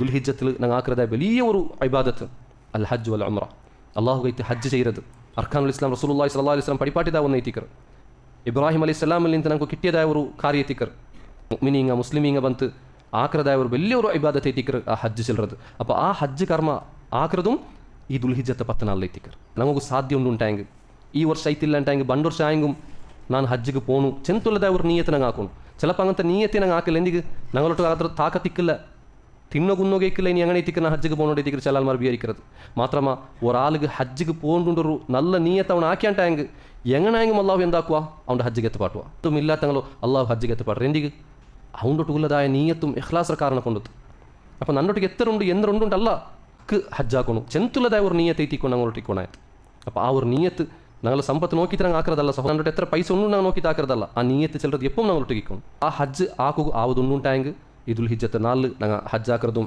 ദുൽഹിജ്ജത്തിൽ ഞങ്ങൾ ആക്കുന്നതായ വലിയ ഒരു ഇബാദത്ത് അൽ ഹജ്ജ് വൽ ഉംറ. അള്ളാഹു കൈത്ത് ഹജ്ജ് ചെയ്തത് അർക്കാനുൽ ഇസ്ലാം റസൂലുള്ളാഹി സ്വല്ലല്ലാഹു അലൈഹി വസല്ലം പഠിപ്പാട്ടിയതാവുന്ന എത്തിക്കർ ഇബ്രാഹിം അലൈഹി സ്വലാമിൽ നിന്ന് നമുക്ക് കിട്ടിയതായ ഒരു കാര്യത്തിക്കർ മുഅ്മിനീങ്ങ മുസ്ലിമീങ്ങ ಬಂತು ആക്കുന്നതായ ഒരു വലിയൊരു ഇബാദത്ത് എത്തിക്കർ ആ ഹജ്ജ് ചെല്ലുന്നത്. അപ്പോൾ ആ ഹജ്ജ് കർമ്മ ആക്കുന്നതും ഈ ദുൽഹിജ്ജത്തെ 14 എത്തിക്കർ നമുക്ക് സാധ്യം ഉണ്ടുണ്ടായെങ്കിൽ ഈ ವರ್ಷ ಐತಿಲ್ಲ ಅಂಟಾയെങ്കിൽ ಬಂಡು ವರ್ಷ ಆയെങ്കും ನಾನು ಹಜ್ಜಿಗೆ പോണു ചെന്തുള്ളതായ ഒരു നീയത്ത് ഞങ്ങൾ ആക്കണം. ചിലപ്പോൾ അങ്ങനത്തെ നീയത്തെ ഞങ്ങൾ ആക്കില്ല. എന്തിക്ക് ഞങ്ങളോട്ട് അത്ര താക്കത്തിക്കില്ല തിന്നോ കുന്നോ കേൾക്കില്ല. ഇനി അങ്ങനെ എത്തിക്കുന്ന ഹജ്ജിಗೆ പോകണോട്ട് എത്തിക്കർ ചിലാൽമാർ വിചാരിക്കുന്നത് മാത്രമാ ഒരാൾക്ക് ഹജ്ജിಗೆ പോകണ്ടൊരു നല്ല നീയത്ത് അവൻ ആക്കിയാണ്ടായെങ്കിൽ എങ്ങനെയെങ്കിലും അള്ളാഹു എന്താക്കുക അവൻ്റെ ഹജ്ജിಗೆ എത്തപ്പാട്ടുക. അതും ഇല്ലാത്തങ്ങളോ അള്ളാഹു ഹജ്ജിಗೆ എത്തപ്പാട്ടു. എന്തിക്ക് അവൻ്റെ ഉള്ളതായ നീയത്തും ഇഖ്ലാസ കാരണ കൊണ്ടത്. അപ്പോൾ നന്നൊട്ടിಗೆ എത്തറുണ്ട് എന്തുണ്ടല്ല ഹജ്ജാക്കണം ചെന്തുള്ളതായ ഒരു നീയത്ത് എത്തിക്കൊണ്ട് ഞങ്ങളോട്ട് ഇക്കോണായത്. അപ്പോൾ ആ ഒരു നീയത്ത് ഞങ്ങൾ സമ്പത്ത് നോക്കിയിട്ട് ഞങ്ങൾ ആക്കുന്നതല്ല. സഹോദരൻ്റെ എത്ര പൈസ ഒന്നും ഞങ്ങൾ നോക്കിയിട്ട് ആക്കുന്നതല്ല. ആ നീയത്ത് ചിലത് എപ്പം ഞങ്ങൾ ഒട്ടിക്കണം. ആ ഹജ്ജ് ആക്കുക ആവതുണ്ടായെങ്കിൽ ഈ ദുൽഹിജ്ജത്തെ 4 ഞങ്ങൾ ഹജ്ജാക്കുന്നതും